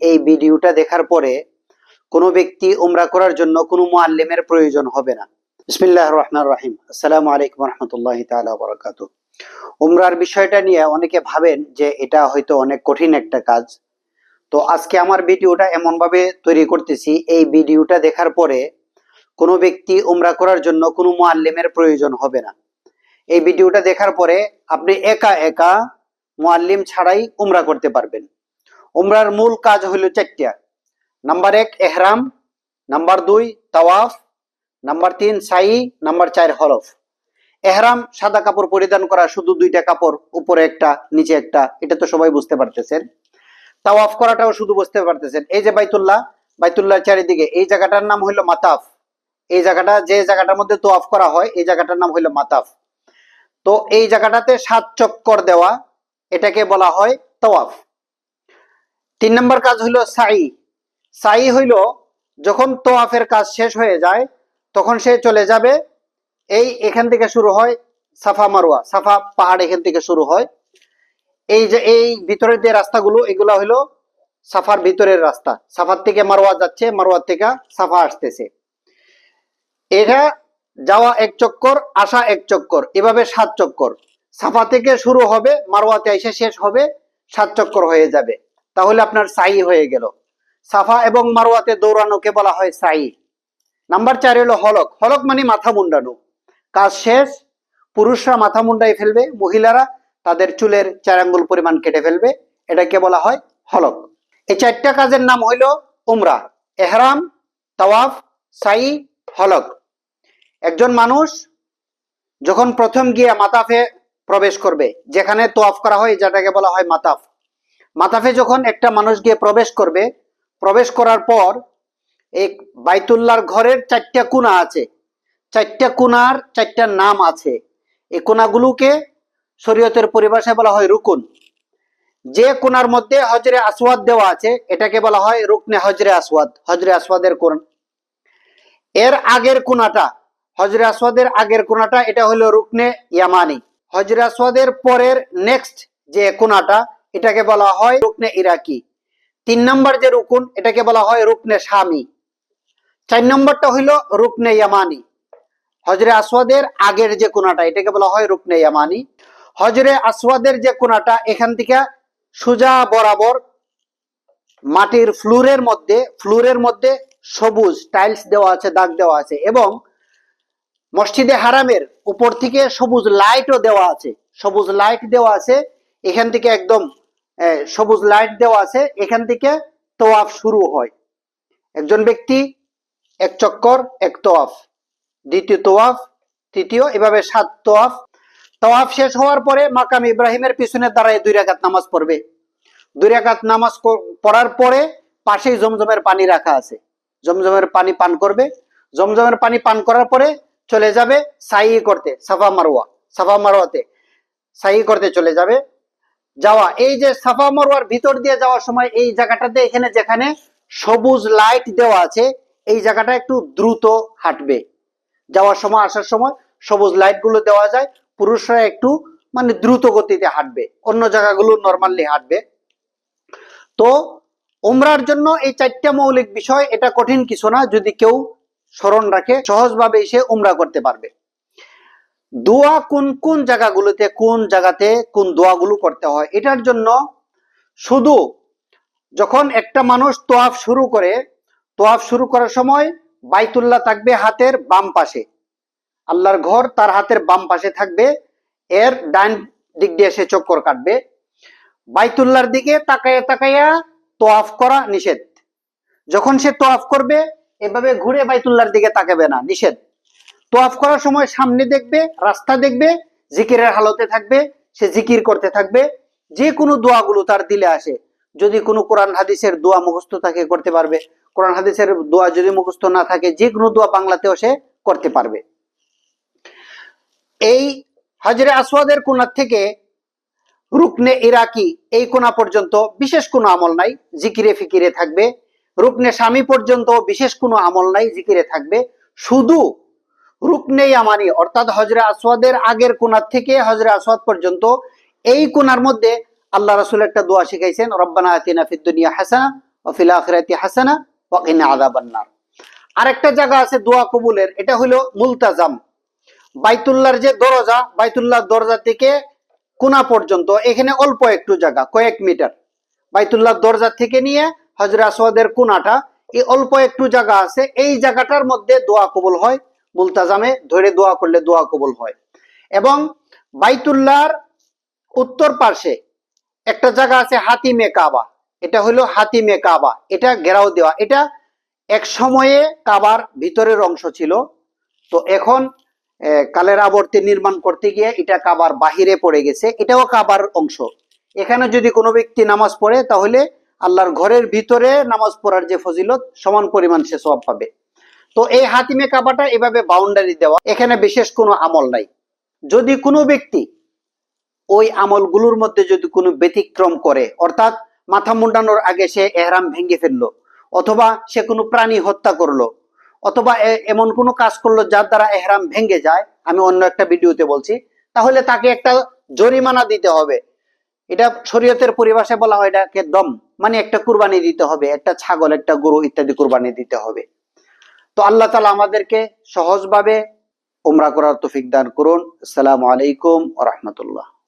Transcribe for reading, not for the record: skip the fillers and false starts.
এই ভিডিওটা দেখার পরে কোনো ব্যক্তি উমরা করার জন্য কোনো মুআল্লিমের প্রয়োজন হবে না। বিসমিল্লাহির রহমানির রহিম। আসসালামু আলাইকুম ওয়া রাহমাতুল্লাহি তাআলা ওয়া বারাকাতুহু। উমরার বিষয়টা নিয়ে অনেকে ভাবেন যে এটা হয়তো অনেক কঠিন একটা কাজ। তো আজকে আমার ভিডিওটা এমন ভাবে তৈরি করতেছি, এই ভিডিওটা দেখার পরে কোনো ব্যক্তি উমরা করার জন্য কোনো মুআল্লিমের প্রয়োজন হবে না। এই ভিডিওটা দেখার পরে আপনি একা একা মুআল্লিম ছাড়াই উমরা করতে পারবেন। উমরার মূল কাজ হলো চারটা। নাম্বার 1 ইহরাম, নাম্বার 2 তাওয়াফ, নাম্বার 3 সাই, নাম্বার 4 হলফ। ইহরাম সাদা কাপড় পরিধান করা, শুধু দুইটা কাপড়, উপরে একটা নিচে একটা, এটা তো সবাই বুঝতে পারতেছেন। তাওয়াফ করাটাও শুধু বুঝতে পারতেছেন। এই যে বাইতুল্লাহ চারিদিকে এই জায়গাটার নাম হইলো মাতাফ। এই জায়গাটা, যে জায়গাটার মধ্যে তাওয়াফ করা হয়, এই জায়গাটার নাম হইলো মাতাফ। তো এই জায়গাটাতে 7 চক্কর দেওয়া, এটাকে বলা হয় তাওয়াফ। 3 নম্বর কাজ হইলো সাই। সাই হইলো যখন তাওয়াফের কাজ শেষ হয়ে যায় তখন সে চলে যাবে, এখান থেকে শুরু হয় সাফা মারওয়া। সাফা পাহাড় এখান থেকে শুরু হয়। এই যে এই ভিতরের যে রাস্তাগুলো, এগুলো হলো সাফার ভিতরের রাস্তা। সাফার থেকে মারওয়া যাচ্ছে, মারওয়ার থেকে সাফা আসতেছে। এটা যাওয়া 1 চক্কর, আসা 1 চক্কর, এভাবে 7 চক্কর। সাফা থেকে শুরু হবে, মারওয়াতে এসে শেষ হবে, 7 চক্কর হয়ে যাবে। তাহলে আপনার সাই হয়ে গেল। সাফা এবং মারওয়াতে দৌড়ানোকে বলা হয় সাই। নাম্বার 4 হলো হলক। হলক মানে মাথা মুন্ডানো। কাজ শেষ, পুরুষরা মাথা মুন্ডাই ফেলবে, মহিলারা তাদের চুলের 4 আঙ্গুল পরিমাণ কেটে ফেলবে, এটাকে বলা হয় হলক। এই 4টা কাজের নাম হইলো উমরা: ইহরাম, তাওয়াফ, সাই, হলক। একজন মানুষ যখন প্রথম গিয়ে মাতাফে প্রবেশ করবে, যেখানে তাওয়াফ করা হয়, যেটাকে বলা হয় মাতাফ। মাতাফে যখন একটা মানুষ গিয়ে প্রবেশ করবে, প্রবেশ করার পর এই বাইতুল্লাহর ঘরের 4টা কোণা আছে। 4টা কোণার 4টা নাম আছে। এই কোণাগুলোকে শরীয়তের পরিভাষায় বলা হয় রুকুন। যে কোণার মধ্যে হজরে আসওয়াদ দেওয়া আছে, এটাকে বলা হয় রুকনে হজরে আসওয়াদ, হজরে আসওয়াদের কোণ। এর আগের কোণাটা, হজরে আসওয়াদের আগের কোণাটা, এটা হলো রুকনে ইয়ামানি। হজরে আসওয়াদের পরের নেক্সট যে কোণাটা, এটাকে বলা হয় রুকনে ইরাকি। 3 নম্বর যে রুকুন, এটাকে বলা হয় রুকনে শামি। 4 নম্বরটা হইল রুকনে ইয়ামানি। হজরে আসওয়াদের আগের যে কোণাটা, এটাকে বলা হয় রুকনে ইয়ামানি। হজরে আসওয়াদের যে কোণাটা, এখান থেকে সোজা বরাবর মাটির ফ্লোরের মধ্যে সবুজ টাইলস দেওয়া আছে, দাগ দেওয়া আছে, এবং মসজিদে হারামের উপর থেকে সবুজ লাইটও দেওয়া আছে। সবুজ লাইট দেওয়া আছে, এখান থেকে একদম সবুজ লাইট দেওয়া আছে, এখান থেকে তাওয়াফ শুরু হয়। একজন ব্যক্তি 1 চক্কর, 1 তাওয়াফ, দ্বিতীয় তাওয়াফ, তৃতীয়, এভাবে 7 তাওয়াফ। তাওয়াফ শেষ হওয়ার পরে মাকাম ইব্রাহিমের পিছনে দাঁড়ায় 2 রাকাত নামাজ পড়বে। 2 রাকাত নামাজ পড়ার পরে পাশেই জমজমের পানি রাখা আছে, জমজমের পানি পান করবে। জমজমের পানি পান করার পরে চলে যাবে সাই করতে, সাফা মারওয়াতে সাই করতে চলে যাবে। এই যে সাফা মারওয়ার ভিতর দিয়ে যাওয়ার সময় এই জায়গাটাতে, এখানে যেখানে সবুজ লাইট দেওয়া আছে, এই জায়গাটা একটু দ্রুত হাঁটবে। যাওয়ার সময় আসার সময় সবুজ লাইট গুলো দেওয়া যায়, পুরুষরা একটু মানে দ্রুত গতিতে হাঁটবে, অন্য জায়গাগুলো নরমালি হাঁটবে। তো উমরার জন্য এই 4টা মৌলিক বিষয়, এটা কঠিন কিছু না, যদি কেউ স্মরণ রাখে সহজভাবে এসে উমরা করতে পারবে। দোয়া কোন জায়গাগুলোতে, কোন জায়গাতে কোন দোয়াগুলো করতে হয়, এটার জন্য শুধু যখন একটা মানুষ তাওয়াফ শুরু করার সময় বাইতুল্লাহ থাকবে হাতের বাম পাশে, আল্লাহর ঘর তার হাতের বাম পাশে থাকবে, এর ডান দিক দিয়ে সে চক্কর কাটবে। বাইতুল্লাহর দিকে তাকাইয়া তাওয়াফ করা নিষেধ। যখন সে তাওয়াফ করবে, এভাবে ঘুরে বাইতুল্লাহর দিকে তাকাবে না, নিষেধ। তাওয়াফ করার সময় সামনে দেখবে, রাস্তা দেখবে, জিকিরের হালতে থাকবে, সে জিকির করতে থাকবে। যে কোনো দোয়াগুলো তার দিলে আসে, যদি কোনো কোরআন হাদিসের দোয়া মুখস্থ থাকে করতে পারবে, কোরআন হাদিসের দোয়া যদি মুখস্থ না থাকে, যে কোনো দোয়া বাংলাতেও সে করতে পারবে। এই হজরে আসওয়াদের কোণা থেকে রুকনে ইরাকি এই কোণা পর্যন্ত বিশেষ কোনো আমল নাই, জিকিরে ফিকিরে থাকবে। রুকনে শামি পর্যন্ত বিশেষ কোনো আমল নাই, জিকিরে থাকবে। শুধু রুকনে ইয়ামানি অর্থাৎ হজরে আসওয়াদের আগের কোণা থেকে হজরে আসওয়াদ পর্যন্ত, এই কোণার মধ্যে আল্লাহ রাসূল একটা দোয়া শিখাইছেন, রব্বানা আতিনা ফিদ দুনিয়া হাসানা ওয়া ফিল আখিরাতি হাসানা ওয়া কিনা আযাবান নার। আরেকটা জায়গা আছে দোয়া কবুলের, এটা হলো মুলতাজাম। বাইতুল্লাহর যে দরজা, বাইতুল্লাহর দরজা থেকে কোনা পর্যন্ত, এখানে অল্প একটু জায়গা, কয়েক মিটার। বাইতুল্লাহর দরজা থেকে নিয়ে হজরে আসওয়াদের কোনাটা, এই অল্প একটু জায়গা আছে, এই জায়গাটার মধ্যে দোয়া কবুল হয়। মুলতাজামে ধরে দোয়া করলে দোয়া কবুল হয়। এবং বাইতুল্লাহর উত্তর পাশে একটা জায়গা আছে হাতিমে কাবা, এটা হলো হাতিমে কাবা, এটা ঘেরাও দেওয়া। এটা এক সময়ে কাবার ভিতরের অংশ ছিল, তো এখন কালের আবর্তে নির্মাণ করতে গিয়ে এটা কাবার বাহিরে পড়ে গেছে, এটাও কাবার অংশ। এখানে যদি কোনো ব্যক্তি নামাজ পড়ে তাহলে আল্লাহর ঘরের ভিতরে নামাজ পড়ার যে ফজিলত সমান পরিমাণ সে সওয়াব পাবে। তো এই হাতিমে কাবাটা এভাবে বাউন্ডারি দেওয়া, এখানে বিশেষ কোনো আমল নাই। যদি কোনো ব্যক্তি ওই আমলগুলোর মধ্যে যদি কোনো ব্যতিক্রম করে, অর্থাৎ মাথা মুন্ডানোর আগে সে এহরাম ভেঙে ফেললো, অথবা সে কোনো প্রাণী হত্যা করলো, অথবা এমন কোনো কাজ করলো যার দ্বারা এহরাম ভেঙে যায়, আমি অন্য একটা ভিডিওতে বলছি, তাহলে তাকে একটা জরিমানা দিতে হবে। এটা শরীয়তের পরিভাষায় বলা হয় এটাকে দম, মানে একটা কুরবানি দিতে হবে, একটা ছাগল, একটা গরু ইত্যাদি কুরবানি দিতে হবে। তো আল্লাহ তাআলা আমাদেরকে সহজভাবে উমরা করার তৌফিক দান করুন। আসসালামু আলাইকুম ওয়া রাহমাতুল্লাহ।